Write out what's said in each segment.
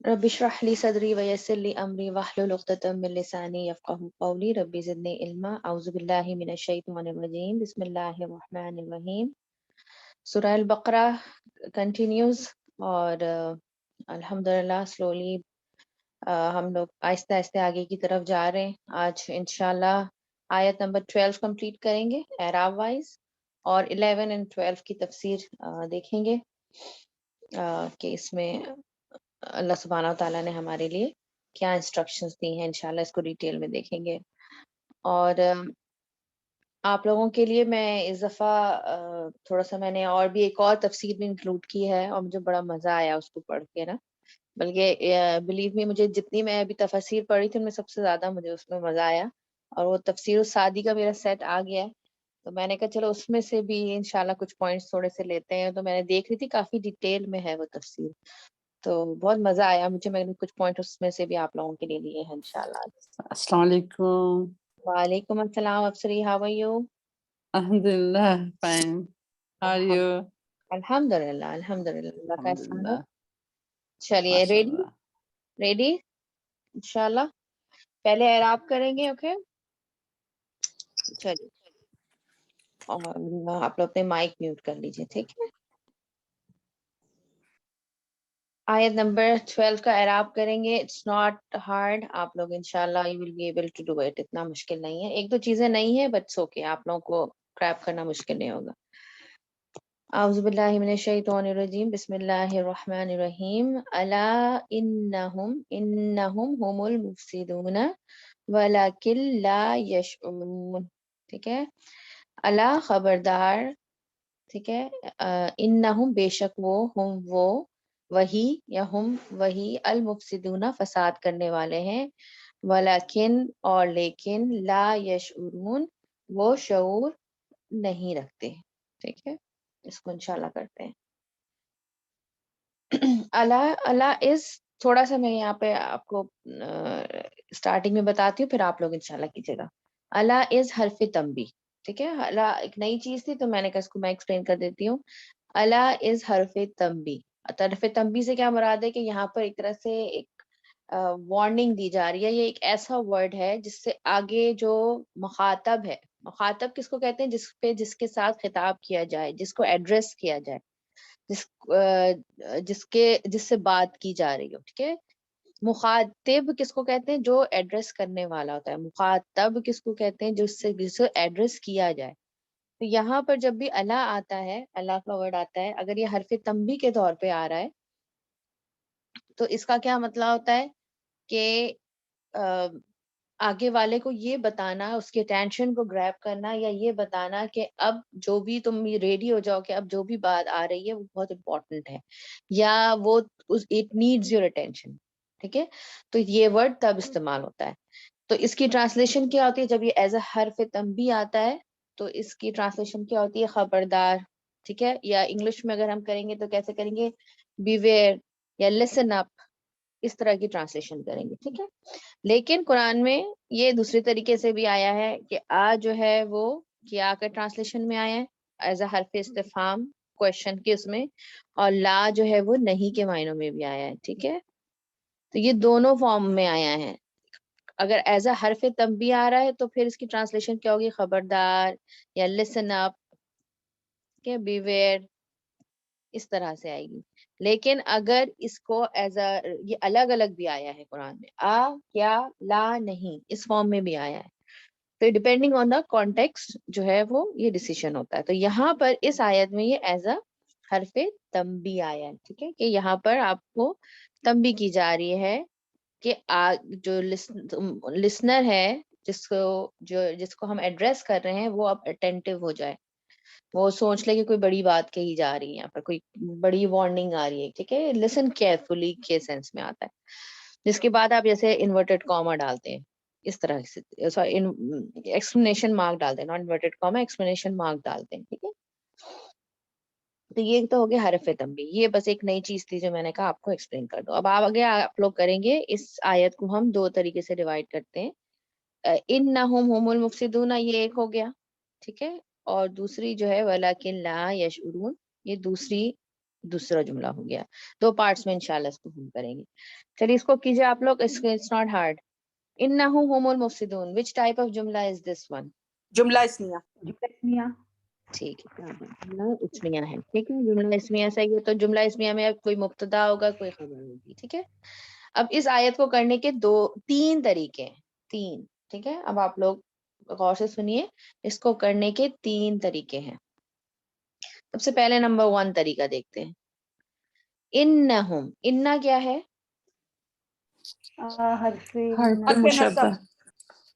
رب اشرح لي صدري ويسر لي امري واحلل عقدة من لساني يفقهوا قولي ربي زدني علما اعوذ باللہ من الشیطان الرجیم بسم اللہ الرحمن الرحیم. سورہ البقرہ کنٹینیوز اور الحمدللہ سلولی ہم لوگ آہستہ آہستہ آگے کی طرف جا رہے ہیں. آج انشاءاللہ آیت نمبر 12 کمپلیٹ کریں گے اعراب وائز، اور 11 اور 12 کی تفسیر دیکھیں گے کہ اس میں اللہ سبحانہ و تعالیٰ نے ہمارے لیے کیا انسٹرکشنز دی ہیں. انشاءاللہ اس کو ڈیٹیل میں دیکھیں گے. اور آپ لوگوں کے لیے میں اس دفعہ تھوڑا سا میں نے اور بھی ایک اور تفسیر بھی انکلوڈ کی ہے، اور مجھے بڑا مزہ آیا اس کو پڑھ کے نا. بلکہ بلیو می، مجھے جتنی میں ابھی تفسیر پڑھی تھی ان میں سب سے زیادہ مجھے اس میں مزہ آیا، اور وہ تفسیر السعدی کا میرا سیٹ آ گیا ہے. تو میں نے کہا چلو اس میں سے بھی انشاءاللہ کچھ پوائنٹس تھوڑے سے لیتے ہیں. تو میں نے دیکھ رہی تھی کافی ڈیٹیل میں ہے وہ تفسیر، تو بہت مزہ آیا مجھے. میں نے کچھ پوائنٹ اس میں سے بھی آپ لوگوں کے لیے لیے ہیں انشاءاللہ. السلام علیکم. وعلیکم السلام افسری، ہاؤ آر یو؟ الحمدللہ فائن. How are you? الحمدللہ الحمدللہ، اللہ کا احسان ہے. الحمدللہ. چلیے ماشاء ریڈی؟ اللہ. ریڈی انشاءاللہ. پہلے اعراب کریں گے، اوکے؟ چلیے، اور آپ لوگ اپنے مائک میوٹ کر لیجیے، ٹھیک ہے؟ آیت نمبر 12 کا اعراب کریں گے. اٹس ناٹ ہارڈ، آپ لوگ انشاءاللہ you will be able to do it. اتنا مشکل نہیں ہے. ایک دو چیزیں نہیں ہیں بٹ اوکے، آپ لوگوں کو کریپ کرنا مشکل نہیں ہوگا. اعوذ باللہ من الشیطان الرجیم بسم اللہ الرحمن الرحیم. الا انہم هم المفسدون ولکن لا یشعرون. ٹھیک ہے، الا خبردار، ٹھیک ہے، انہم بے شک وہ وہی یا ہم وہی المفسدون فساد کرنے والے ہیں، ولیکن اور لیکن لا یشعرون وہ شعور نہیں رکھتے. ٹھیک ہے، اس کو انشاءاللہ کرتے ہیں. اللہ از، تھوڑا سا میں یہاں پہ آپ کو اسٹارٹنگ میں بتاتی ہوں، پھر آپ لوگ انشاءاللہ کیجیے گا. اللہ از حرف تنبیہ. ٹھیک ہے، اللہ ایک نئی چیز تھی تو میں نے کہا اس کو میں ایکسپلین کر دیتی ہوں. اللہ از حرف تنبیہ. حرف تنبیہ سے کیا مراد ہے کہ یہاں پر ایک طرح سے ایک وارننگ دی جا رہی ہے. یہ ایک ایسا ورڈ ہے جس سے آگے جو مخاطب ہے، مخاطب کس کو کہتے ہیں؟ جس کے ساتھ خطاب کیا جائے، جس کو ایڈریس کیا جائے، جس سے بات کی جا رہی ہو. ٹھیک ہے، مخاطب کس کو کہتے ہیں؟ جو ایڈریس کرنے والا ہوتا ہے. مخاطب کس کو کہتے ہیں؟ جس سے ایڈریس کیا جائے. تو یہاں پر جب بھی اللہ آتا ہے، اللہ کا ورڈ آتا ہے، اگر یہ حرف تنبیہ کے طور پہ آ رہا ہے تو اس کا کیا مطلب ہوتا ہے کہ آگے والے کو یہ بتانا، اس کے ٹینشن کو گریب کرنا، یا یہ بتانا کہ اب جو بھی تم ریڈی ہو جاؤ کہ اب جو بھی بات آ رہی ہے وہ بہت امپورٹنٹ ہے، یا وہ اٹ نیڈز یور اٹینشن. ٹھیک ہے، تو یہ ورڈ تب استعمال ہوتا ہے. تو اس کی ٹرانسلیشن کیا ہوتی ہے جب یہ ایز اے حرف تنبیہ آتا ہے؟ تو اس کی ٹرانسلیشن کیا ہوتی ہے؟ خبردار. ٹھیک ہے، یا انگلش میں اگر ہم کریں گے تو کیسے کریں گے؟ بیویئر یا لسن اپ، اس طرح کی ٹرانسلیشن کریں گے. ٹھیک ہے، لیکن قرآن میں یہ دوسرے طریقے سے بھی آیا ہے کہ جو ہے وہ کیا کر ٹرانسلیشن میں آیا ہے ایز اے حرف استفہام، کوشچن کے اس میں، اور لا جو ہے وہ نہیں کے معنوں میں بھی آیا ہے. ٹھیک ہے، تو یہ دونوں فارم میں آیا ہے. اگر ایز اے حرف تنبیہ آ رہا ہے تو پھر اس کی ٹرانسلیشن کیا ہوگی؟ خبردار یا لسن اپ، بیویئر، اس طرح سے آئے گی. لیکن اگر اس کو ایز اے، یہ الگ الگ بھی آیا ہے قرآن میں، کیا، لا نہیں، اس فارم میں بھی آیا ہے. تو ڈیپینڈنگ آن دا کانٹیکسٹ جو ہے وہ یہ ڈیسیشن ہوتا ہے. تو یہاں پر اس آیت میں یہ ایز اے حرف تنبیہ آیا ہے. ٹھیک ہے، کہ یہاں پر آپ کو تنبیہ کی جا رہی ہے کہ جو لسنر ہے، جس کو ہم ایڈریس کر رہے ہیں، وہ اب اٹینٹیو ہو جائے، وہ سوچ لے کہ کوئی بڑی بات کہی جا رہی ہے، یہاں پر کوئی بڑی وارننگ آ رہی ہے. ٹھیک ہے، لسن کیئرفلی کے سینس میں آتا ہے. جس کے بعد آپ جیسے انورٹڈ کاما ڈالتے ہیں، اس طرح سے ایکسپلینیشن مارک ڈالتے ہیں، not inverted Cama, explanation mark ڈالتے ہیں. ٹھیک ہے، تو یہ تو ہو گیا حرف تنبیہ. یہ بس ایک نئی چیز تھی جو میں نے کہا آپ کو ایکسپلین کر دو. اب آگے آپ لوگ کریں گے. اس آیت کو ہم دو طریقے سے ڈیوائڈ کرتے ہیں. انہم هم المفسدون، یہ ایک ہو گیا. ٹھیک ہے، اور دوسری جو ہے ولیکن لا یشعرون، یہ دوسری دوسرا جملہ ہو گیا. 2 پارٹس میں انشاءاللہ اس کو ہم کریں گے. چلیے اس کو کیجیے آپ لوگ. It's not hard. انہم هم المفسدون. which type of جملہ is this one؟ جملہ اسمیہ. ٹھیک ہے, جملہ اسمیہ ہے. ٹھیک ہے, جملہ اسمیہ صحیح ہے. تو جملہ اسمیہ میں اب کوئی مبتدا ہوگا, کوئی خبر ہوگی. ٹھیک ہے, اب اس آیت کو کرنے کے 3 طریقے ہیں. 3. ٹھیک ہے, اب آپ لوگ غور سے سنیے. اس کو کرنے کے 3 طریقے ہیں. سب سے پہلے نمبر 1 طریقہ دیکھتے ہیں. انہم, انہ کیا ہے؟ حرف حرف مشبہ.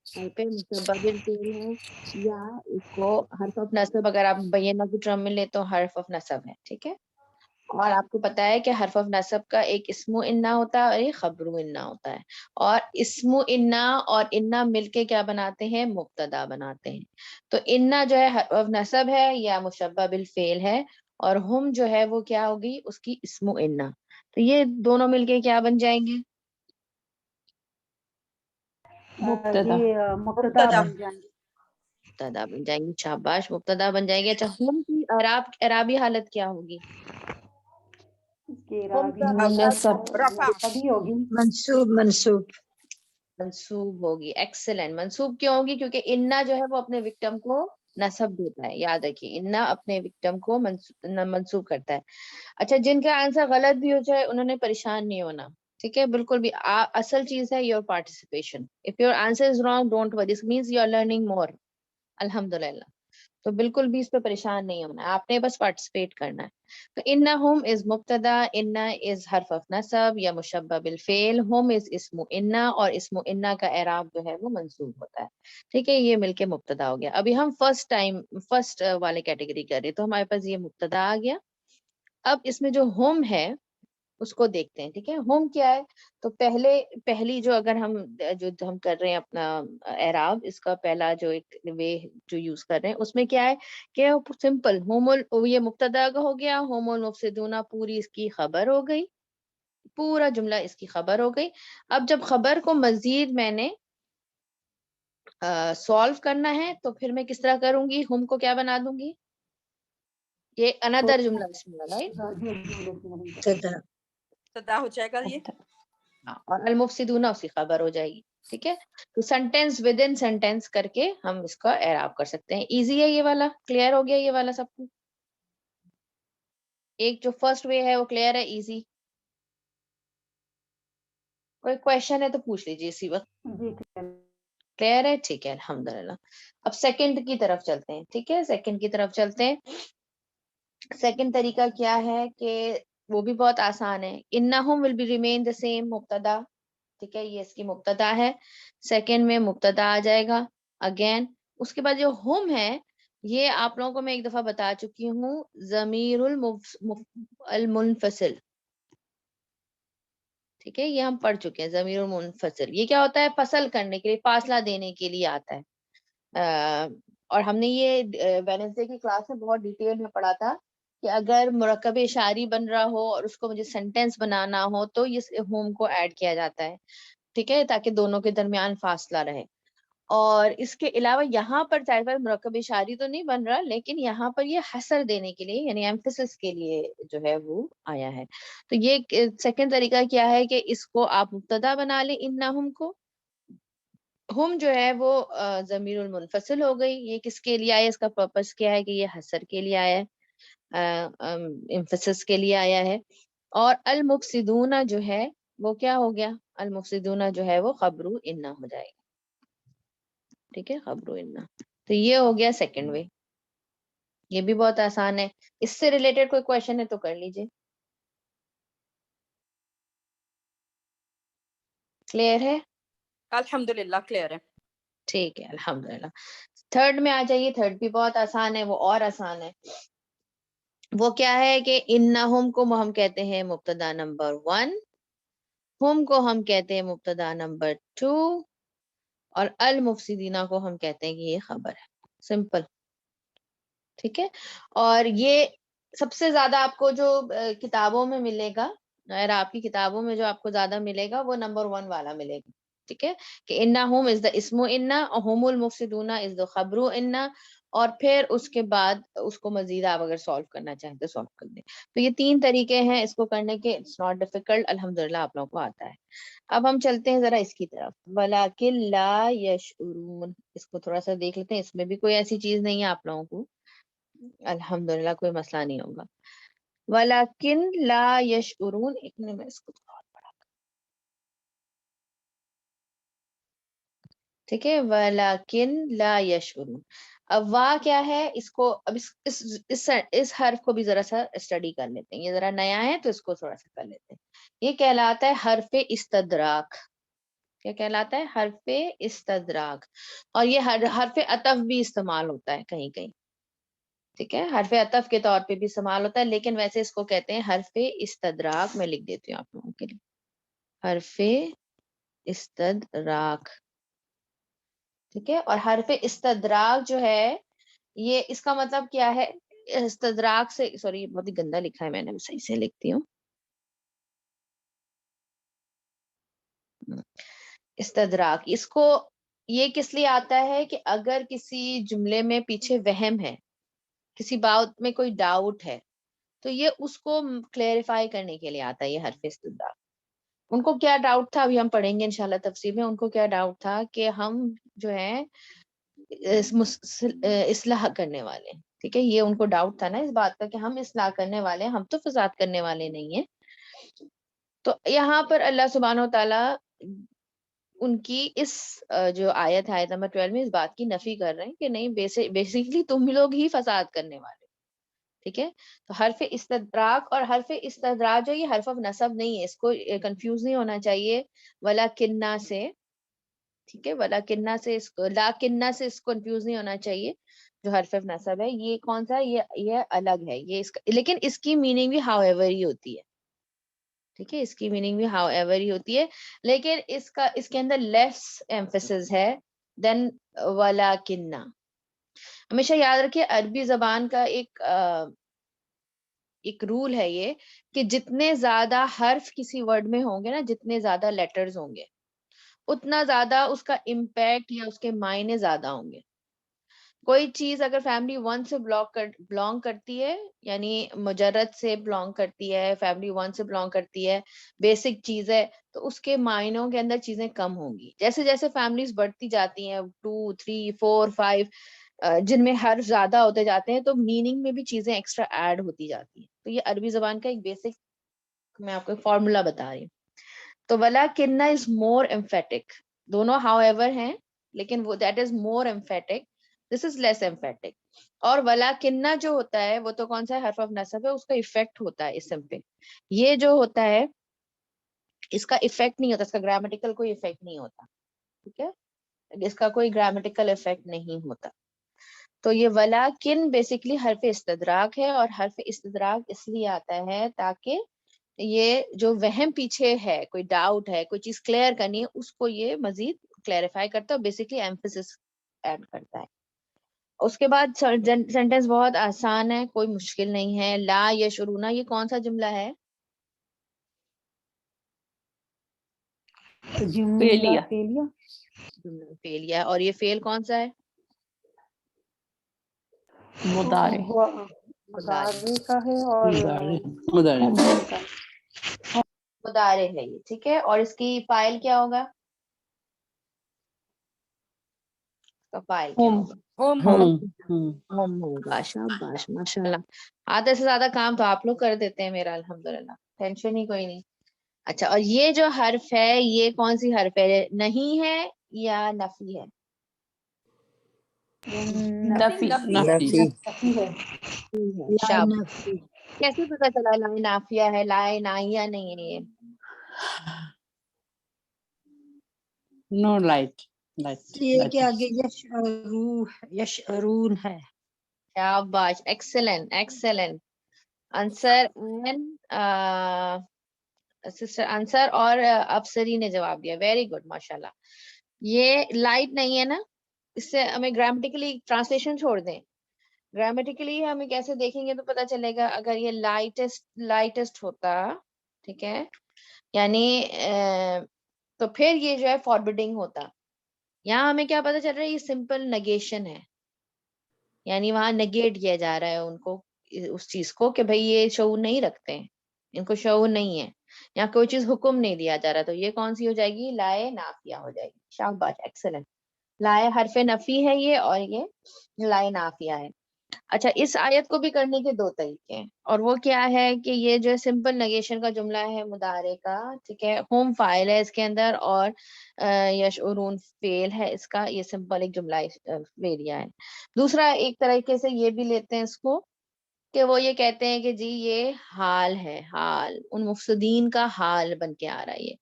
حرف مشبہ بالفعل ہے, یا اس کو حرف آف نصب, اگر آپ بینہ کی ٹرم میں لیں تو حرف آف نصب ہے. ٹھیک ہے, اور آپ کو پتا ہے کہ حرف آف نصب کا ایک اسم و انہ ہوتا ہے اور ایک خبر و انہ ہوتا ہے. اور اسم و انہ اور انہ مل کے کیا بناتے ہیں؟ مبتدا بناتے ہیں. تو انہ جو ہے حرف آف نصب ہے یا مشبہ بالفعل ہے, اور ہم جو ہے وہ کیا ہوگی؟ اس کی اسم و انہ. تو یہ دونوں مل کے کیا بن جائیں گے؟ مبتدا. مبتدا. مبتدا بن جائیں گے. شاباش, مبتدا بن جائیں گے. اچھا, ہم کی اعرابی حالت کیا ہوگی؟ ہم کا نصب. رفع. منصوب ہوگی. ایکسلنٹ. منصوب کیوں ہوگی؟ کیونکہ انہ جو ہے وہ اپنے وکٹم کو نصب دیتا ہے. یاد رکھیے, انہ اپنے وکٹم کو منصوب کرتا ہے. اچھا, جن کا آنسر غلط بھی ہو جائے انہوں نے پریشان نہیں ہونا. ٹھیک ہے, بالکل بھی. اصل چیز ہے your participation. If your answer is wrong don't worry, this means you are learning more. الحمدللہ. تو بالکل بھی اس پہ پریشان نہیں ہونا ہے, آپ نے بس پارٹیسپیٹ کرنا ہے. تو انہم از مبتدا, انہ از حرف آف نصب یا مشبہ بالفعل, ہم از اسم انہ, اور اسم انہ کا اعراب جو ہے وہ منصوب ہوتا ہے. ٹھیک ہے, یہ مل کے مبتدا ہو گیا. ابھی ہم فرسٹ والے کیٹیگری کر رہے, تو ہمارے پاس یہ مبتدا آ گیا. اب اس میں جو ہم ہے اس کو دیکھتے ہیں. ٹھیک ہے, ہوم کیا ہے؟ تو پہلی جو اگر ہم کر رہے ہیں اپنا اعراب, اس کا پہلا جو ایک وے جو یوز کر رہے ہیں اس میں کیا ہے کہ سمپل یہ مبتدا کا ہو گیا. ہوم المفسدون پوری اس کی خبر ہو گئی, پورا جملہ اس کی خبر ہو گئی. اب جب خبر کو مزید میں نے سالو کرنا ہے تو پھر میں کس طرح کروں گی؟ ہوم کو کیا بنا دوں گی؟ یہ اندر جملہ اس میں رائٹ, مبتدا ہو جائے گا یہ, اور المفسدون اس کی خبر ہو جائے گی. ٹھیک ہے, تو سینٹینس ود ان سینٹینس کر کے ہم اس کا اعراب کر سکتے ہیں. ایزی ہے یہ والا, کلیئر ہو گیا یہ والا سب کو؟ ایک جو فرسٹ وے ہے وہ کلیئر ہے, ایزی. کوئی کوشچن ہے تو پوچھ لیجیے اسی وقت. کلیئر ہے, ٹھیک ہے, الحمدللہ. اب سیکنڈ کی طرف چلتے ہیں. ٹھیک ہے, سیکنڈ کی طرف چلتے ہیں. سیکنڈ طریقہ کیا ہے کہ وہ بھی بہت آسان ہے. انہم will be remain the same مبتدا. ٹھیک ہے, یہ اس کی مبتدا ہے. سیکنڈ میں مبتدا آ جائے گا اگین. اس کے بعد جو ہم ہے, یہ آپ لوگوں کو میں ایک دفعہ بتا چکی ہوں, ضمیر المنفصل. ٹھیک ہے, یہ ہم پڑھ چکے ہیں. ضمیر المنفصل یہ کیا ہوتا ہے؟ فصل کرنے کے لیے, فاصلہ دینے کے لیے آتا ہے. اور ہم نے یہ ویڈنسڈے کی کلاس میں بہت ڈیٹیل میں پڑھا تھا کہ اگر مرکب اشاری بن رہا ہو اور اس کو مجھے سینٹینس بنانا ہو تو اس ہوم کو ایڈ کیا جاتا ہے. ٹھیک ہے, تاکہ دونوں کے درمیان فاصلہ رہے. اور اس کے علاوہ یہاں پر چاہے مرکب اشاری تو نہیں بن رہا, لیکن یہاں پر یہ حصر دینے کے لیے یعنی ایمفیسس کے لیے جو ہے وہ آیا ہے. تو یہ سیکنڈ طریقہ کیا ہے کہ اس کو آپ مبتدا بنا لیں, انہم کو. ہم جو ہے وہ ضمیر المنفصل ہو گئی. یہ کس کے لیے آیا؟ اس کا پرپس کیا ہے کہ یہ حصر کے لیے آیا ہے, ایمفیسس کے لیے آیا ہے. اور المفسدون جو ہے وہ کیا ہو گیا؟ المفسدون جو ہے وہ خبر انہ ہو جائے گا. ٹھیک ہے, خبر انہ. تو یہ ہو گیا سیکنڈ وے. یہ بھی بہت آسان ہے. اس سے ریلیٹڈ کوئی کوشچن ہے تو کر لیجئے. کلیئر ہے؟ الحمدللہ کلیئر ہے. ٹھیک ہے, الحمدللہ. تھرڈ میں آ جائیے. تھرڈ بھی بہت آسان ہے, وہ اور آسان ہے. وہ کیا ہے کہ انہم کو ہم کہتے ہیں مبتدا نمبر 1, ہم کو ہم کہتے ہیں مبتدا نمبر 2, اور المفسدین کو ہم کہتے ہیں کہ یہ خبر ہے. سمپل. ٹھیک ہے, اور یہ سب سے زیادہ آپ کو جو کتابوں میں ملے گا, اگر آپ کی کتابوں میں جو آپ کو زیادہ ملے گا وہ نمبر 1 والا ملے گا. ٹھیک ہے, کہ انہم از دا اسم انہ, اور ہم المفسدون از دا خبر انہ, اور پھر اس کے بعد اس کو مزید آپ اگر سالو کرنا چاہیں تو سالو کر دیں. تو یہ 3 طریقے ہیں اس کو کرنے کے. اٹس ناٹ ڈیفیکلٹ, الحمدللہ آپ لوگوں کو آتا ہے. اب ہم چلتے ہیں ذرا اس کی طرف. وَلَٰكِن لَا يَشْعُرُونَ, اس کو تھوڑا سا دیکھ لیتے ہیں. اس میں بھی کوئی ایسی چیز نہیں ہے آپ لوگوں کو, الحمدللہ کوئی مسئلہ نہیں ہوگا. وَلَٰكِن لَا يَشْعُرُونَ, ایک منٹ میں اس کو بہت بڑا, ٹھیک ہے. وَلَٰكِن لَا يَشْعُرُونَ. اب وا کیا ہے, اس کو اب اس حرف کو بھی ذرا سا اسٹڈی کر لیتے ہیں. یہ ذرا نیا ہے تو اس کو تھوڑا سا کر لیتے ہیں. یہ کہلاتا ہے حرف استدراک. کیا کہلاتا ہے؟ حرف استدراک. اور یہ حرف عطف بھی استعمال ہوتا ہے کہیں کہیں, ٹھیک ہے, حرف عطف کے طور پہ بھی استعمال ہوتا ہے, لیکن ویسے اس کو کہتے ہیں حرف استدراک. میں لکھ دیتی ہوں آپ لوگوں کے لیے, حرف استدراک, ٹھیک ہے. اور حرف استدراک جو ہے یہ اس کا مطلب کیا ہے؟ استدراک سے, سوری بہت ہی گندا لکھا ہے میں نے, صحیح سے لکھتی ہوں. استدراک, اس کو یہ کس لیے آتا ہے کہ اگر کسی جملے میں پیچھے وہم ہے, کسی بات میں کوئی ڈاؤٹ ہے, تو یہ اس کو کلیریفائی کرنے کے لیے آتا ہے یہ حرف استدراک. ان کو کیا ڈاؤٹ تھا ابھی ہم پڑھیں گے انشاءاللہ تفسیر میں. ان کو کیا ڈاؤٹ تھا کہ ہم جو ہے اصلاح کرنے والے ہیں, ٹھیک ہے. یہ ان کو ڈاؤٹ تھا نا اس بات کا کہ ہم اصلاح کرنے والے ہیں, ہم تو فساد کرنے والے نہیں ہیں. تو یہاں پر اللہ سبحانہ و تعالی ان کی اس جو آیت نمبر 12 میں اس بات کی نفی کر رہے ہیں کہ نہیں, بیسیکلی تم لوگ ہی فساد کرنے والے, ٹھیک ہے. تو حرف استدراک اور حرف استدراک جو یہ حرف نصب نہیں ہے, اس کو کنفیوز نہیں ہونا چاہیے ولاکنہ سے, ٹھیک ہے. ولاکنہ سے اس کو, لاکنہ سے اس کو کنفیوز نہیں ہونا چاہیے. جو حرف نصب ہے یہ کون سا, یہ الگ ہے, یہ اس کا, لیکن اس کی میننگ بھی ہاؤ ایور ہی ہوتی ہے, ٹھیک ہے. اس کی میننگ بھی ہاؤ ایور ہی ہوتی ہے, لیکن اس کے اندر لیس ایمفیسس ہے دین ولاکنہ. ہمیشہ یاد رکھیے عربی زبان کا ایک رول ہے یہ کہ جتنے زیادہ حرف کسی ورڈ میں ہوں گے نا, جتنے زیادہ لیٹرز ہوں گے, اتنا زیادہ اس کا امپیکٹ یا اس کے معنی زیادہ ہوں گے. کوئی چیز اگر فیملی 1 سے بلانگ کرتی ہے, یعنی مجرد سے بلانگ کرتی ہے, فیملی 1 سے بلانگ کرتی ہے, بیسک چیز ہے, تو اس کے معنوں کے اندر چیزیں کم ہوں گی. جیسے جیسے فیملیز بڑھتی جاتی ہیں 2 3 4 5 جن میں حرف زیادہ ہوتے جاتے ہیں, تو میننگ میں بھی چیزیں ایکسٹرا ایڈ ہوتی جاتی ہیں. تو یہ عربی زبان کا ایک بیسک میں آپ کو فارمولا بتا رہی ہوں. تو ولاکنہ از مور ایمفیٹک, دونوں ہاؤ ایور ہیں, لیکن وہ دیٹ از مور ایمفیٹک, دس از لیس ایمفیٹک. اور ولاکنہ جو ہوتا ہے وہ تو کون سا حرف نصب ہے, اس کا ایفیکٹ ہوتا ہے اسم پہ. یہ جو ہوتا ہے اس کا ایفیکٹ نہیں ہوتا, اس کا گرامیٹیکل کوئی ایفیکٹ نہیں ہوتا, ٹھیک ہے. اس کا کوئی گرامیٹیکل ایفیکٹ نہیں ہوتا. تو یہ ولاکن بیسکلی حرف استدراک ہے, اور حرف استدراک اس لیے آتا ہے تاکہ یہ جو وہم پیچھے ہے, کوئی ڈاؤٹ ہے, کوئی چیز کلیئر کرنی ہے, اس کو یہ مزید کلیریفائی کرتا ہے, بیسکلی ایمفیسس ایڈ کرتا ہے. اس کے بعد سینٹینس بہت آسان ہے, کوئی مشکل نہیں ہے. لا یشعرون, یہ کون سا جملہ ہے؟ فیلیا. جملہ فیلیا. اور یہ فیل کون سا ہے؟ مضارع. مضارع. کا ہے اور مضارع. مضارع ہے یہ, ٹھیک ہے. اور اس کی فاعل کیا ہوگا؟ اس کا فاعل کیا ہوگا؟ ہم ہوگا. شاباش ماشاءاللہ, آدھے سے زیادہ کام تو آپ لوگ کر دیتے ہیں میرا, الحمدللہ, ٹینشن ہی کوئی نہیں. اچھا, اور یہ جو حرف ہے یہ کون سی حرف ہے؟ نہیں ہے یا نفی ہے؟ نفی. شاباش. کیسے پتا چلا لا نافیہ ہے, لا ناہیہ نہیں ہے؟ یہ نو لائٹ. یہ کہ آگے یشعرون ہے. شاباش, excellent excellent answer. Sister answer اور افسری نے جواب دیا, ویری گڈ ماشاءاللہ. یہ لائٹ نہیں ہے نا, اس سے ہمیں گرامیٹیکلی ٹرانسلیشن چھوڑ دیں. گرامیٹیکلی ہمیں کیسے دیکھیں گے تو پتا چلے گا, اگر یہ لائٹسٹ ہوتا, ٹھیک ہے, یعنی تو پھر یہ جو ہے فاربیڈنگ ہوتا. یہاں ہمیں کیا پتا چل رہا ہے, یہ سمپل نگیشن ہے, یعنی وہاں نگیٹ کیا جا رہا ہے ان کو اس چیز کو کہ بھئی یہ شعور نہیں رکھتے ہیں، ان کو شعور نہیں ہے، یا کوئی چیز حکم نہیں دیا جا رہا. تو یہ کون سی ہو جائے گی؟ لائے نافیہ ہو جائے گی. شاباش، ایکسلنٹ. لائے حرف نفی ہے یہ، اور یہ لائے نافیہ ہے. اچھا، اس آیت کو بھی کرنے کے دو طریقے ہیں، اور وہ کیا ہے کہ یہ جو سمپل نگیشن کا جملہ ہے مضارع کا، ٹھیک ہے، ہوم فاعل ہے اس کے اندر، اور یشعرون فعل ہے اس کا. یہ سمپل ایک جملہ ویریا ہے. دوسرا ایک طریقے سے یہ بھی لیتے ہیں اس کو کہ وہ یہ کہتے ہیں کہ جی یہ حال ہے، حال ان مفسدین کا حال بن کے آ رہا ہے یہ،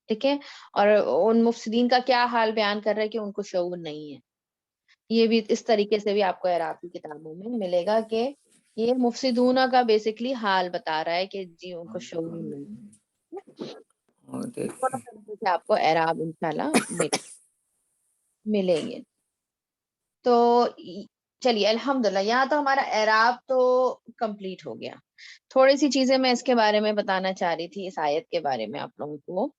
ٹھیک ہے. اور ان مفسدین کا کیا حال بیان کر رہا ہے کہ ان کو شعور نہیں ہے. یہ بھی اس طریقے سے بھی آپ کو اعراب کی کتابوں میں ملے گا کہ یہ مفسدون کا بیسکلی حال بتا رہا ہے کہ جی ان کو شعور نہیں ہے. دونوں طریقے سے آپ کو اعراب انشاءاللہ ملیں گے. تو چلیے الحمدللہ، یہاں تو ہمارا اعراب تو کمپلیٹ ہو گیا. تھوڑی سی چیزیں میں اس کے بارے میں بتانا چاہ رہی تھی، اس آیت کے بارے میں آپ لوگوں کو،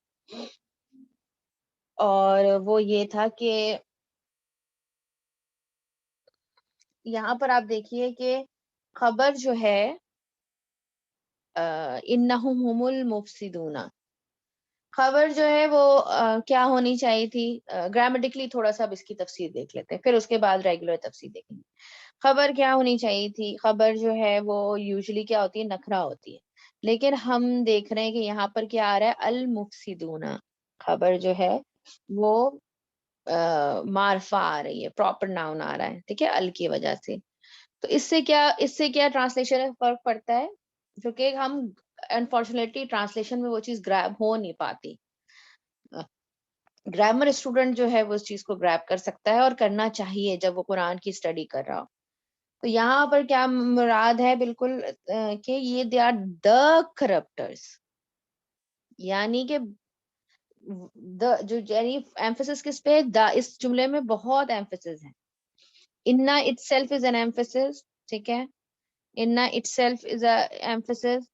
اور وہ یہ تھا کہ یہاں پر آپ دیکھیے کہ خبر جو ہے انہم هم المفسدون، خبر جو ہے وہ کیا ہونی چاہیے تھی؟ گرامیٹکلی تھوڑا سا اب اس کی تفسیر دیکھ لیتے ہیں، پھر اس کے بعد ریگولر تفسیر دیکھیں گے. خبر کیا ہونی چاہیے تھی؟ خبر جو ہے وہ یوزلی کیا ہوتی ہے؟ نکرہ ہوتی ہے. لیکن ہم دیکھ رہے ہیں کہ یہاں پر کیا آ رہا ہے؟ المفسدون. خبر جو ہے وہ معرفہ آ رہی ہے، پراپر ناؤن آ رہا ہے، ٹھیک ہے، ال کی وجہ سے. تو اس سے کیا ٹرانسلیشن میں فرق پڑتا ہے؟ جو کہ ہم انفارچونیٹلی ٹرانسلیشن میں وہ چیز گریب ہو نہیں پاتی. گرامر اسٹوڈنٹ جو ہے وہ اس چیز کو گریب کر سکتا ہے، اور کرنا چاہیے جب وہ قرآن کی اسٹڈی کر رہا ہو. تو یہاں پر کیا مراد ہے بالکل کہ یہ دے آر دا کرپٹرز، یعنی کہ جو یعنی ایمفیسس کس پہ؟ دا، اس جملے میں بہت ایمفیسس ہے. انا it self is an emphasis, ٹھیک ہے، انا it self is a emphasis.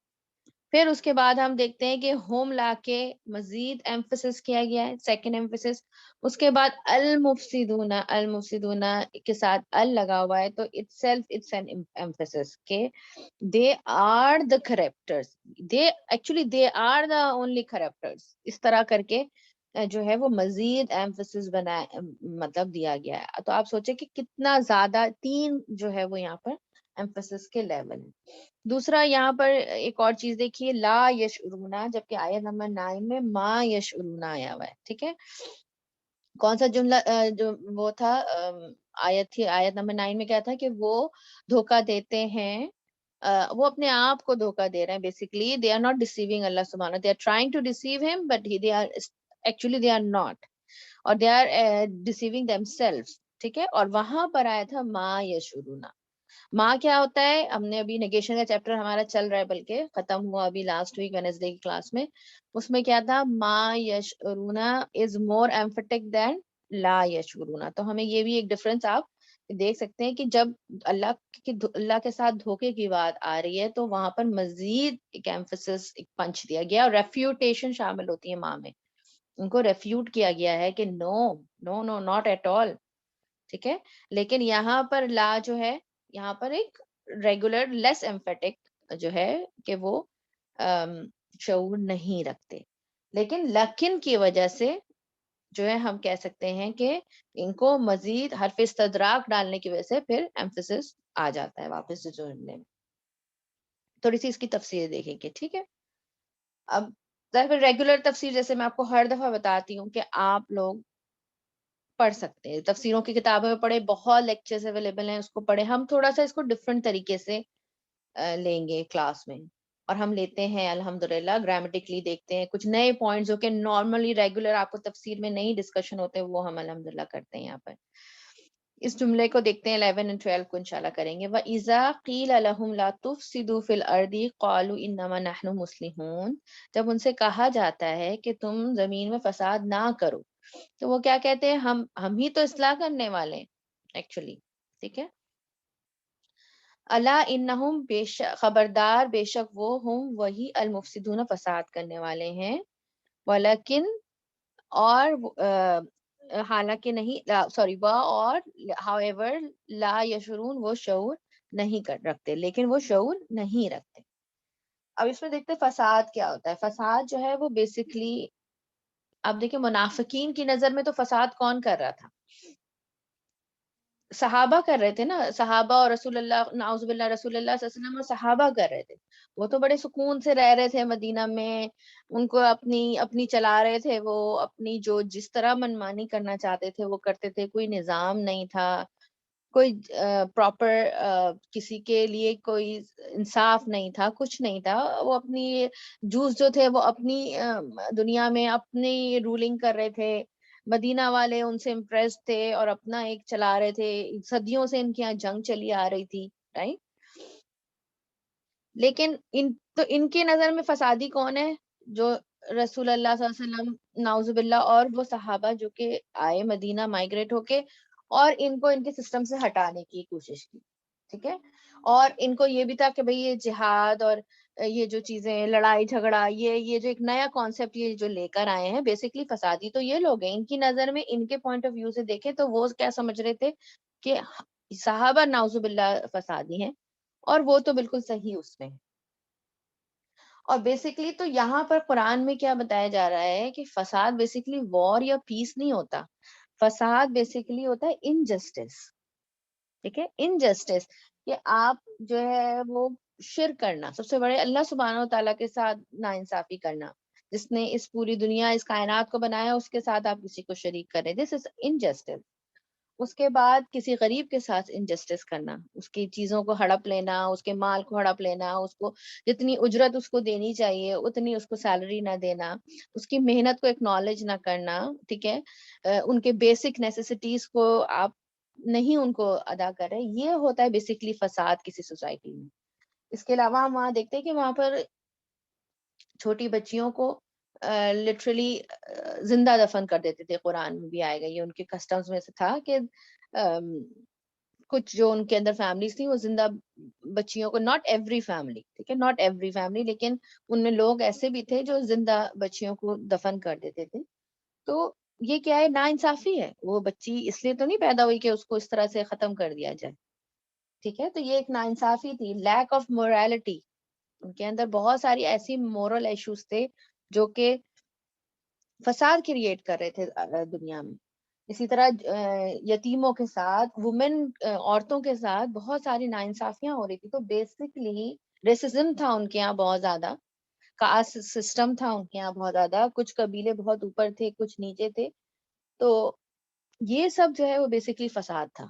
پھر اس کے بعد ہم دیکھتے ہیں کہ ہوم لا کے مزید ایمفیسس کیا گیا ہے، سیکنڈ ایمفیسس. اس کے بعد المفسدون، المفسدون کے ساتھ ال لگا ہوا ہے، تو itself it's an emphasis کہ they are the corrupters, they actually they are the only corrupters. اس طرح کر کے جو ہے وہ مزید ایمفیسس بنا مطلب دیا گیا ہے. تو آپ سوچیں کہ کتنا زیادہ، تین جو ہے وہ یہاں پر ایمفیسس کے لیول ہے. دوسرا یہاں پر ایک اور چیز دیکھیے، لا یشعرون، جبکہ آیت نمبر 9 میں ما یشعرون آیا ہوا ہے، ٹھیک ہے. کون سا جملہ جو وہ تھا آیت تھی، آیت نمبر 9 میں کیا تھا کہ وہ دھوکہ دیتے ہیں، وہ اپنے آپ کو دھوکہ دے رہے ہیں. Basically they are not deceiving اللہ سبحانہ، they are trying to deceive ہم but they are actually they are not, اور they are deceiving themselves, ٹھیک ہے. اور وہاں پر آیا تھا ما یشعرون. ماں کیا ہوتا ہے؟ ہم نے ابھی نیگیشن کا چیپٹر ہمارا چل رہا ہے، بلکہ ختم ہوا ابھی لاسٹ ویک وینسڈے کی کلاس میں. اس میں کیا تھا؟ ما یشعرون از مور ایمفیٹک دین لا یشعرون. تو ہمیں یہ بھی ایک ڈفرنس آپ دیکھ سکتے ہیں کہ جب اللہ کے ساتھ دھوکے کی بات آ رہی ہے تو وہاں پر مزید ایک ایمفیسس، ایک پنچ دیا گیا، اور ریفیوٹیشن شامل ہوتی ہے ماں میں. ان کو ریفیوٹ کیا گیا ہے کہ نو نو نو ناٹ ایٹ آل، ٹھیک ہے. لیکن یہاں پر لا جو ہے، یہاں پر ایک ریگولر لیس ایمفیٹک جو ہے کہ وہ شعور نہیں رکھتے، لیکن کی وجہ سے جو ہے ہم کہہ سکتے ہیں کہ ان کو مزید حرف استدراک ڈالنے کی وجہ سے پھر ایمفیسس آ جاتا ہے واپس سے جملے میں. تھوڑی سی اس کی تفسیر دیکھیں گے، ٹھیک ہے. اب ریگولر تفسیر جیسے میں آپ کو ہر دفعہ بتاتی ہوں کہ آپ لوگ پڑھ سکتے ہیں، تفسیروں کی کتابوں میں پڑھے، بہت لیکچرز اویلیبل ہیں، اس کو پڑھے. ہم تھوڑا سا اس کو ڈفرینٹ طریقے سے لیں گے کلاس میں، اور ہم لیتے ہیں الحمدللہ گرامیٹکلی دیکھتے ہیں کچھ نئے پوائنٹس جو کہ نارملی ریگولر آپ کو تفسیر میں نہیں ڈسکشن ہوتے، وہ ہم الحمدللہ کرتے ہیں یہاں پر. اس جملے کو دیکھتے ہیں 11 اور 12 کو انشاءاللہ کریں گے. وَإِذَا قِيلَ لَهُمْ لَا تُفْسِدُوا فِي الْأَرْضِ قَالُوا إِنَّمَا نَحْنُ مُصْلِحُونَ. جب ان سے کہا جاتا ہے کہ تم زمین میں فساد نہ کرو، تو وہ کیا کہتے ہیں؟ ہم ہی تو اصلاح کرنے والے ہیں ایکچولی، ٹھیک ہے. الا انہم، بے شک، خبردار بے شک وہ ہم وہی المفسدون، فساد کرنے والے ہیں. ولیکن، اور حالانکہ نہیں سوری اور however لا یشعرون وہ شعور نہیں رکھتے، لیکن وہ شعور نہیں رکھتے. اب اس میں دیکھتے فساد کیا ہوتا ہے. فساد جو ہے وہ بیسکلی آپ دیکھیں منافقین کی نظر میں تو فساد کون کر رہا تھا؟ صحابہ کر رہے تھے نا. صحابہ اور رسول اللہ نعوذ باللہ رسول اللہ صلی اللہ علیہ وسلم اور صحابہ کر رہے تھے. وہ تو بڑے سکون سے رہ رہے تھے مدینہ میں، ان کو اپنی چلا رہے تھے، وہ اپنی جو جس طرح منمانی کرنا چاہتے تھے وہ کرتے تھے. کوئی نظام نہیں تھا، کوئی پراپر کسی کے لیے کوئی انصاف نہیں تھا، کچھ نہیں تھا. وہ اپنی جوز جو تھے وہ اپنی دنیا میں اپنی رولنگ کر رہے تھے. مدینہ والے ان سے امپریس تھے اور اپنا ایک چلا رہے تھے. صدیوں سے ان کی یہاں جنگ چلی آ رہی تھی، رائٹ. لیکن ان کے نظر میں فسادی کون ہے؟ جو رسول اللہ صلی اللہ علیہ وسلم نعوذ باللہ اور وہ صحابہ جو کہ آئے مدینہ مائگریٹ ہو کے اور ان کو ان کے سسٹم سے ہٹانے کی کوشش کی. ٹھیک ہے. اور ان کو یہ بھی تھا کہ بھئی یہ جہاد اور یہ جو چیزیں لڑائی جھگڑا یہ جو ایک نیا کانسیپٹ یہ جو لے کر آئے ہیں بیسکلی فسادی تو یہ لوگ ہیں. ان کی نظر میں ان کے پوائنٹ آف ویو سے دیکھیں تو وہ کیا سمجھ رہے تھے کہ صحابہ نعوذ باللہ فسادی ہیں اور وہ تو بالکل صحیح اس میں. اور بیسکلی تو یہاں پر قرآن میں کیا بتایا جا رہا ہے کہ فساد بیسکلی وار یا پیس نہیں ہوتا. فساد بیسکلی ہوتا ہے انجسٹس. ٹھیک ہے. انجسٹس کہ آپ جو ہے وہ شرک کرنا، سب سے بڑے اللہ سبحانہ و تعالیٰ کے ساتھ ناانصافی کرنا. جس نے اس پوری دنیا اس کائنات کو بنایا اس کے ساتھ آپ کسی کو شریک کریں، دس از انجسٹس. اس کے بعد کسی غریب کے ساتھ انجسٹس کرنا، اس کی چیزوں کو ہڑپ لینا، اس کے مال کو ہڑپ لینا، اس کو جتنی اجرت اس کو دینی چاہیے اتنی اس کو سیلری نہ دینا، اس کی محنت کو ایکنالج نہ کرنا. ٹھیک ہے. ان کے بیسک نیسیسٹیز کو آپ نہیں ان کو ادا کر رہے. یہ ہوتا ہے بیسکلی فساد کسی سوسائٹی میں. اس کے علاوہ ہم وہاں دیکھتے ہیں کہ وہاں پر چھوٹی بچیوں کو لٹرلی زندہ دفن کر دیتے تھے. قرآن میں بھی آئے گا یہ، ان کے کسٹمز میں سے تھا کہ کچھ جو ان کے اندر فیملیز تھیں وہ زندہ بچیوں کو، ناٹ ایوری فیملی، ٹھیک ہے، ناٹ ایوری فیملی، لیکن ان میں لوگ ایسے بھی تھے جو زندہ بچیوں کو دفن کر دیتے تھے. تو یہ کیا ہے؟ ناانصافی ہے. وہ بچی اس لیے تو نہیں پیدا ہوئی کہ اس کو اس طرح سے ختم کر دیا جائے. ٹھیک ہے. تو یہ ایک ناانصافی تھی، لیک آف مورالٹی. ان کے اندر بہت ساری ایسی مورل ایشوز تھے جو کہ فساد کریٹ کر رہے تھے دنیا میں. اسی طرح یتیموں کے ساتھ، وومن عورتوں کے ساتھ بہت ساری ناانصافیاں ہو رہی تھی. تو بیسکلی ریسزم تھا ان کے یہاں بہت زیادہ، کاسٹ سسٹم تھا ان کے یہاں بہت زیادہ. کچھ قبیلے بہت اوپر تھے، کچھ نیچے تھے. تو یہ سب جو ہے وہ بیسکلی فساد تھا.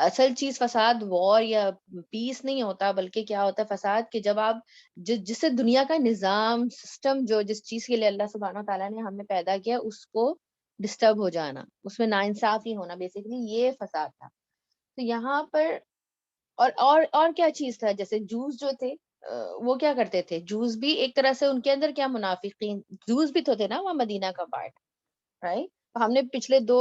اصل چیز فساد وار یا پیس نہیں ہوتا، بلکہ کیا ہوتا ہے فساد کہ جب آپ جس سے دنیا کا نظام سسٹم جو جس چیز کے لیے اللہ سبحانہ و تعالیٰ نے ہمیں پیدا کیا اس کو ڈسٹرب ہو جانا، اس میں ناانصافی ہونا، بیسکلی یہ فساد تھا. تو یہاں پر اور کیا چیز تھا؟ جیسے جوز جو تھے وہ کیا کرتے تھے؟ جوز بھی ایک طرح سے ان کے اندر کیا منافقین، جوز بھی تو تھے نا وہ مدینہ کا پارٹ، رائٹ. ہم نے پچھلے 2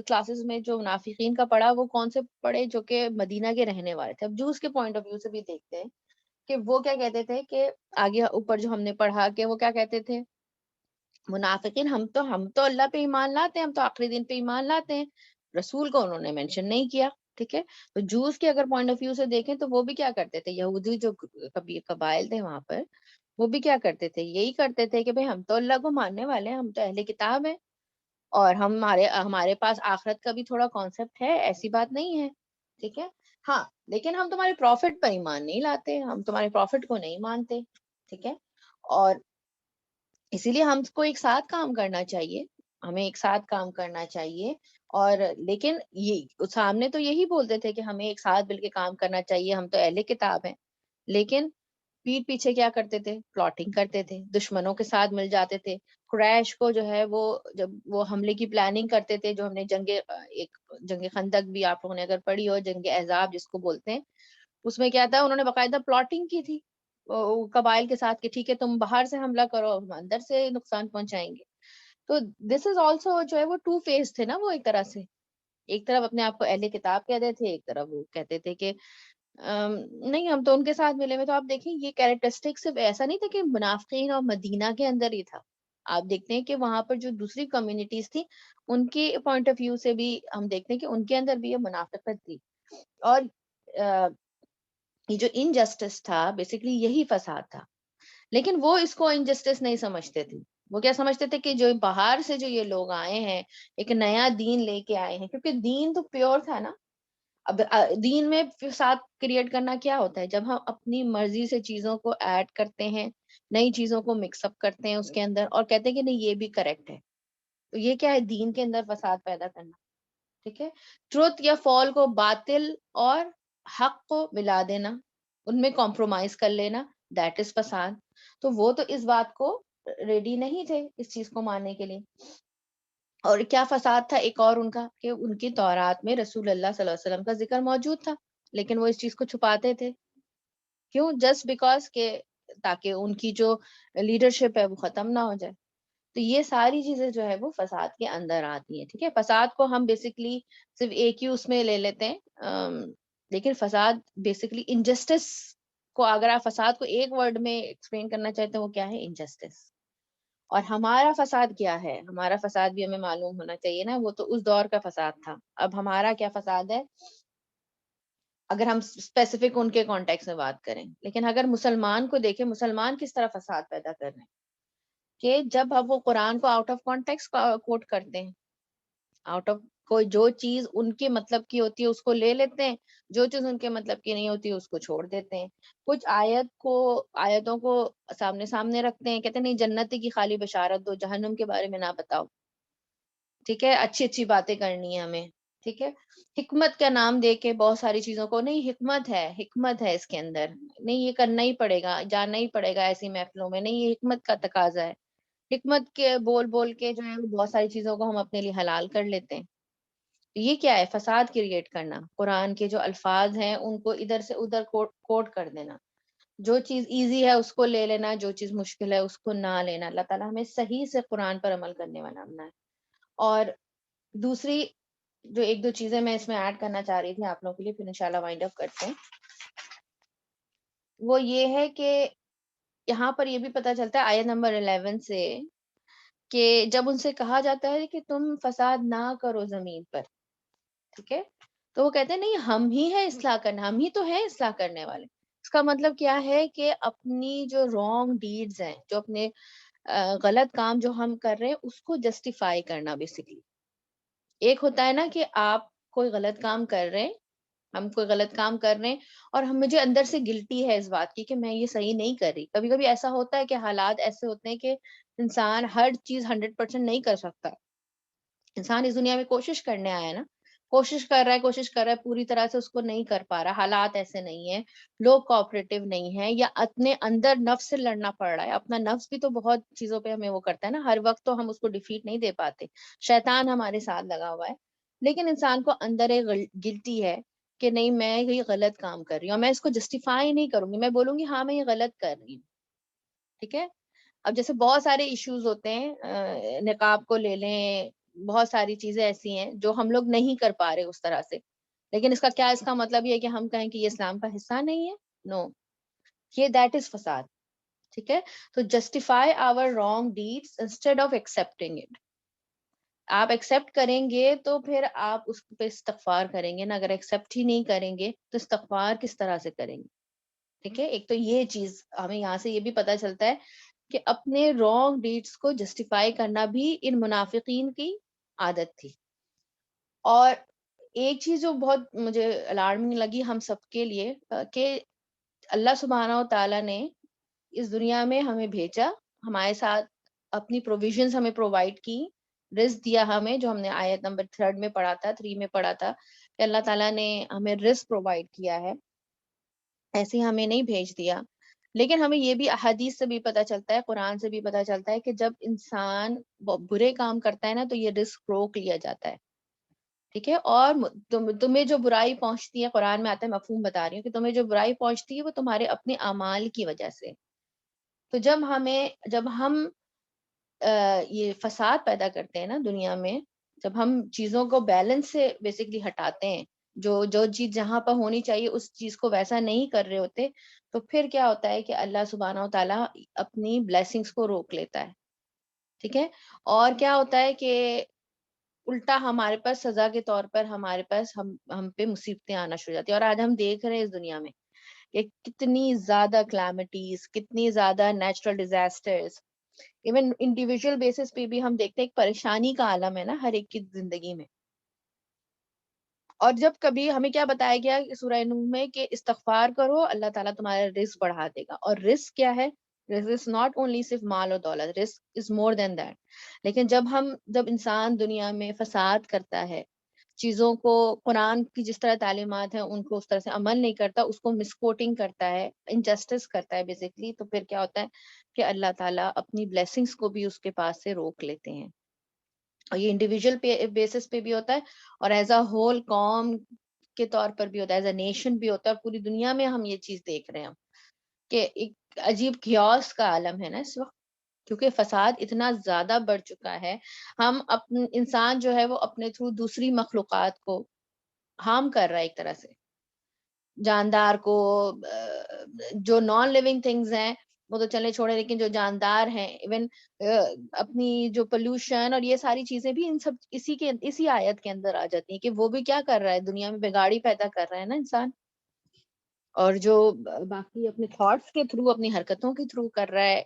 کلاسز میں جو منافقین کا پڑھا وہ کون سے پڑھے؟ جو کہ مدینہ کے رہنے والے تھے. اب جوز کے پوائنٹ آف ویو سے بھی دیکھتے ہیں کہ وہ کیا کہتے تھے کہ آگے اوپر جو ہم نے پڑھا کہ وہ کیا کہتے تھے منافقین، ہم تو اللہ پہ ایمان لاتے ہیں، ہم تو آخری دن پہ ایمان لاتے ہیں. رسول کو انہوں نے مینشن نہیں کیا. ٹھیک ہے. تو جوز کے اگر پوائنٹ آف ویو سے دیکھیں تو وہ بھی کیا کرتے تھے، یہودی جو قبائل تھے وہاں پر وہ بھی کیا کرتے تھے؟ یہی کرتے تھے کہ بھئی ہم تو اللہ کو ماننے والے ہیں، ہم تو اہل کتاب ہیں اور ہمارے پاس آخرت کا بھی تھوڑا کانسیپٹ ہے، ایسی بات نہیں ہے. ٹھیک ہے. ہاں لیکن ہم تمہارے پروفٹ پر ایمان نہیں لاتے، ہم تمہارے پروفٹ کو نہیں مانتے. ٹھیک ہے. اور اسی لیے ہم کو ایک ساتھ کام کرنا چاہیے، ہمیں ایک ساتھ کام کرنا چاہیے. اور لیکن یہ سامنے تو یہی بولتے تھے کہ ہمیں ایک ساتھ مل کے کام کرنا چاہیے، ہم تو اہل کتاب ہیں. لیکن پیٹ پیچھے کیا کرتے تھے؟ پلاٹنگ کرتے تھے، دشمنوں کے ساتھ مل جاتے تھے. قریش کو جو ہے وہ جب وہ حملے کی پلاننگ کرتے تھے، جو ہم نے جنگ خندق بھی آپ لوگوں نے اگر پڑھی ہو، جنگ احزاب جس کو بولتے ہیں، اس میں کیا تھا؟ انہوں نے باقاعدہ پلاٹنگ کی تھی قبائل کے ساتھ کہ ٹھیک ہے تم باہر سے حملہ کرو، ہم اندر سے نقصان پہنچائیں گے. تو دس از آلسو جو ہے وہ 2 فیز تھے نا. وہ ایک طرح سے ایک طرف اپنے آپ کو اہل کتاب کہتے تھے، ایک طرف وہ کہتے تھے کہ نہیں ہم تو ان کے ساتھ ملے ہوئے. تو آپ دیکھیں یہ کیریکٹرسٹک صرف ایسا نہیں تھا کہ منافقین اور مدینہ کے اندر ہی تھا، آپ دیکھتے ہیں کہ وہاں پر جو دوسری کمیونٹیز تھی ان کے پوائنٹ آف ویو سے بھی ہم دیکھتے ہیں کہ ان کے اندر بھی یہ منافقت تھی. اور یہ جو انجسٹس تھا بیسیکلی یہی فساد تھا. لیکن وہ اس کو انجسٹس نہیں سمجھتے تھے. وہ کیا سمجھتے تھے کہ جو باہر سے جو یہ لوگ آئے ہیں ایک نیا دین لے کے آئے ہیں, کیونکہ دین تو پیور تھا نا. اب دین میں فساد کریٹ کرنا کیا ہوتا ہے؟ جب ہم اپنی مرضی سے چیزوں کو ایڈ کرتے ہیں, نئی چیزوں کو مکس اپ کرتے ہیں اس کے اندر اور کہتے ہیں کہ نہیں یہ بھی کریکٹ ہے. تو یہ کیا ہے؟ دین کے اندر فساد پیدا کرنا. ٹھیک ہے, ٹروتھ یا فال کو باطل اور حق کو ملا دینا, ان میں کمپرومائز کر لینا, دیٹ از فساد. تو وہ تو اس بات کو ریڈی نہیں تھے اس چیز کو ماننے کے لیے. اور کیا فساد تھا ایک اور ان کا, کہ ان کی تورات میں رسول اللہ صلی اللہ علیہ وسلم کا ذکر موجود تھا لیکن وہ اس چیز کو چھپاتے تھے. کیوں؟ جسٹ بیکاز کہ تاکہ ان کی جو لیڈرشپ ہے وہ ختم نہ ہو جائے. تو یہ ساری چیزیں جو ہے وہ فساد کے اندر آتی ہیں. ٹھیک ہے, فساد کو ہم بیسکلی صرف ایک ہی اس میں لے لیتے ہیں, لیکن فساد بیسکلی انجسٹس کو, اگر آپ فساد کو ایک ورڈ میں ایکسپلین کرنا چاہتے ہیں وہ کیا ہے؟ انجسٹس. اور ہمارا فساد کیا ہے؟ ہمارا فساد بھی ہمیں معلوم ہونا چاہیے نا, وہ تو اس دور کا فساد تھا. اب ہمارا کیا فساد ہے اگر ہم اسپیسیفک ان کے کانٹیکس میں بات کریں. لیکن اگر مسلمان کو دیکھیں, مسلمان کس طرح فساد پیدا کر رہے ہیں کہ جب اب وہ قرآن کو آؤٹ آف کانٹیکس کوٹ کرتے ہیں, آؤٹ آف کوئی جو چیز ان کے مطلب کی ہوتی ہے اس کو لے لیتے ہیں, جو چیز ان کے مطلب کی نہیں ہوتی اس کو چھوڑ دیتے ہیں. کچھ آیتوں کو سامنے رکھتے ہیں, کہتے ہیں نہیں جنت کی خالی بشارت دو, جہنم کے بارے میں نہ بتاؤ. ٹھیک ہے, اچھی اچھی باتیں کرنی ہے ہمیں. ٹھیک ہے, حکمت کا نام دے کے بہت ساری چیزوں کو, نہیں حکمت ہے اس کے اندر, نہیں یہ کرنا ہی پڑے گا, جاننا ہی پڑے گا ایسی محفلوں میں, نہیں یہ حکمت کا تقاضا ہے. حکمت کے بول کے جو ہے بہت ساری چیزوں کو ہم اپنے لیے حلال کر لیتے ہیں. یہ کیا ہے؟ فساد کریٹ کرنا. قرآن کے جو الفاظ ہیں ان کو ادھر سے ادھر کوٹ کر دینا, جو چیز ایزی ہے اس کو لے لینا, جو چیز مشکل ہے اس کو نہ لینا. اللہ تعالیٰ ہمیں صحیح سے قرآن پر عمل کرنے والا بنائے. اور دوسری جو ایک دو چیزیں میں اس میں ایڈ کرنا چاہ رہی تھی آپ لوگوں کے لیے, پھر انشاءاللہ وائنڈ اپ کرتے ہیں, وہ یہ ہے کہ یہاں پر یہ بھی پتہ چلتا ہے آیت نمبر 11 سے کہ جب ان سے کہا جاتا ہے کہ تم فساد نہ کرو زمین پر, ٹھیک ہے, تو وہ کہتے ہیں نہیں ہم ہی ہیں اصلاح کرنا, ہم ہی تو ہیں اصلاح کرنے والے. اس کا مطلب کیا ہے کہ اپنی جو رانگ ڈیڈز ہیں, جو اپنے غلط کام جو ہم کر رہے ہیں اس کو جسٹیفائی کرنا. بیسکلی ایک ہوتا ہے نا کہ آپ کوئی غلط کام کر رہے ہیں, ہم کوئی غلط کام کر رہے ہیں اور مجھے اندر سے گلٹی ہے اس بات کی کہ میں یہ صحیح نہیں کر رہی. کبھی کبھی ایسا ہوتا ہے کہ حالات ایسے ہوتے ہیں کہ انسان ہر چیز 100% نہیں کر سکتا. انسان اس دنیا میں کوشش کرنے آیا ہے نا, کوشش کر رہا ہے پوری طرح سے اس کو نہیں کر پا رہا, حالات ایسے نہیں ہیں, لوگ کوآپریٹو نہیں ہیں, یا اپنے اندر نفس سے لڑنا پڑ رہا ہے. اپنا نفس بھی تو بہت چیزوں پہ ہمیں وہ کرتا ہے نا, ہر وقت تو ہم اس کو ڈیفیٹ نہیں دے پاتے, شیطان ہمارے ساتھ لگا ہوا ہے. لیکن انسان کو اندر ایک گلٹی ہے کہ نہیں میں یہ غلط کام کر رہی ہوں, اور میں اس کو جسٹیفائی نہیں کروں گی, میں بولوں گی ہاں میں یہ غلط کر رہی ہوں. ٹھیک ہے, اب جیسے بہت سارے ایشوز ہوتے ہیں, نقاب کو لے لیں, بہت ساری چیزیں ایسی ہیں جو ہم لوگ نہیں کر پا رہے اس طرح سے, لیکن اس کا مطلب یہ ہے کہ ہم کہیں کہ یہ اسلام کا حصہ نہیں ہے. نو, یہ دیٹ از فساد. ٹھیک ہے, تو justify our wrong deeds instead of accepting it. آپ ایکسپٹ کریں گے تو پھر آپ اس پہ استغفار کریں گے نا, اگر ایکسپٹ ہی نہیں کریں گے تو استغفار کس طرح سے کریں گے. ٹھیک ہے, ایک تو یہ چیز ہمیں یہاں سے یہ بھی پتہ چلتا ہے کہ اپنے رانگ ڈیڈس کو جسٹیفائی کرنا بھی ان منافقین کی عادت تھی. اور ایک چیز جو بہت مجھے الارمنگ لگی ہم سب کے لیے, کہ اللہ سبحانہ و تعالیٰ نے اس دنیا میں ہمیں بھیجا, ہمارے ساتھ اپنی پروویژنز ہمیں پرووائڈ کی, رزق دیا ہمیں, جو ہم نے آیت نمبر 3 میں پڑھا تھا کہ اللہ تعالیٰ نے ہمیں رزق پرووائڈ کیا ہے, ایسے ہی ہمیں نہیں بھیج دیا. لیکن ہمیں یہ بھی احادیث سے بھی پتہ چلتا ہے, قرآن سے بھی پتہ چلتا ہے کہ جب انسان برے کام کرتا ہے نا تو یہ رزق روک لیا جاتا ہے. ٹھیک ہے, اور تمہیں جو برائی پہنچتی ہے, قرآن میں آتا ہے, مفہوم بتا رہی ہوں, کہ تمہیں جو برائی پہنچتی ہے وہ تمہارے اپنے اعمال کی وجہ سے. تو جب ہم یہ فساد پیدا کرتے ہیں نا دنیا میں, جب ہم چیزوں کو بیلنس سے بیسکلی ہٹاتے ہیں, جو چیز جہاں پر ہونی چاہیے اس چیز کو ویسا نہیں کر رہے ہوتے, تو پھر کیا ہوتا ہے کہ اللہ سبحانہ و تعالیٰ اپنی بلیسنگز کو روک لیتا ہے. ٹھیک ہے. اور کیا ہوتا ہے کہ الٹا ہمارے پاس سزا کے طور پر ہمارے پاس ہم پہ مصیبتیں آنا شروع ہو جاتی ہیں. اور آج ہم دیکھ رہے ہیں اس دنیا میں کہ کتنی زیادہ کلیمٹیز، کتنی زیادہ natural disasters, even individual basis پہ بھی ہم دیکھتے ہیں ایک پریشانی کا عالم ہے نا ہر ایک کی زندگی میں. اور جب کبھی ہمیں کیا بتایا گیا سورہ نوح میں کہ استغفار کرو، اللہ تعالیٰ تمہارا رزق بڑھا دے گا. اور رزق کیا ہے؟ رزق ناٹ اونلی صرف مال و دولت، رزق از مور دین دیٹ. لیکن جب انسان دنیا میں فساد کرتا ہے، چیزوں کو، قرآن کی جس طرح تعلیمات ہیں ان کو اس طرح سے عمل نہیں کرتا، اس کو مس کوٹنگ کرتا ہے، انجسٹس کرتا ہے بیسیکلی، تو پھر کیا ہوتا ہے کہ اللہ تعالیٰ اپنی بلیسنگز کو بھی اس کے پاس سے روک لیتے ہیں. اور یہ انڈیویجول بیسس پہ بھی ہوتا ہے اور ایز اے ہول قوم کے طور پر بھی ہوتا ہے، ایز اے نیشن بھی ہوتا ہے. اور پوری دنیا میں ہم یہ چیز دیکھ رہے ہیں کہ ایک عجیب کیوس کا عالم ہے نا اس وقت، کیونکہ فساد اتنا زیادہ بڑھ چکا ہے. ہم اپنے انسان جو ہے وہ اپنے تھرو دوسری مخلوقات کو ہارم کر رہا ہے ایک طرح سے، جاندار کو، جو نان لیونگ تھنگز ہیں وہ تو چلے چھوڑے، لیکن جو جاندار ہیں، ایون اپنی جو پولوشن اور یہ ساری چیزیں بھی ان سب اسی آیت کے اندر آ جاتی ہیں کہ وہ بھی کیا کر رہا ہے، دنیا میں بگاڑی پیدا کر رہا ہے نا انسان. اور جو باقی اپنے تھاٹس کے تھرو، اپنی حرکتوں کے تھرو کر رہا ہے،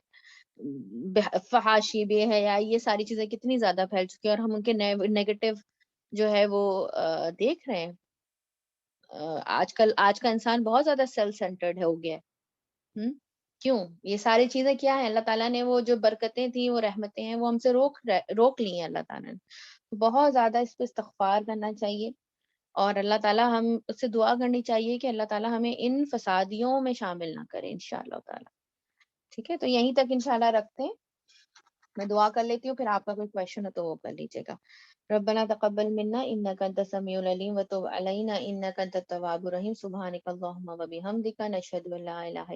فحاشی، بے حیائی، یہ ساری چیزیں کتنی زیادہ پھیل چکی ہیں اور ہم ان کے نیگیٹو جو ہے وہ دیکھ رہے ہیں. آج کا انسان بہت زیادہ سیلف سینٹرڈ ہو گیا ہے. کیوں؟ یہ ساری چیزیں کیا ہیں؟ اللہ تعالیٰ نے وہ جو برکتیں تھیں، وہ رحمتیں ہیں، وہ ہم سے روک لی ہیں اللہ تعالیٰ نے. بہت زیادہ اس پہ استغفار کرنا چاہیے اور اللہ تعالیٰ ہم اس سے دعا کرنی چاہیے کہ اللہ تعالیٰ ہمیں ان فسادیوں میں شامل نہ کرے انشاءاللہ تعالیٰ. ٹھیک ہے، تو یہیں تک انشاءاللہ رکھتے ہیں. میں دعا کر لیتی ہوں، پھر آپ کا کوئی کویشچن ہو تو وہ کر لیجیے گا. ربنا تقبل منا انك انت السميع العليم وتب علينا انك انت التواب الرحيم. سبحانك اللهم وبحمدك نشهد ان لا اله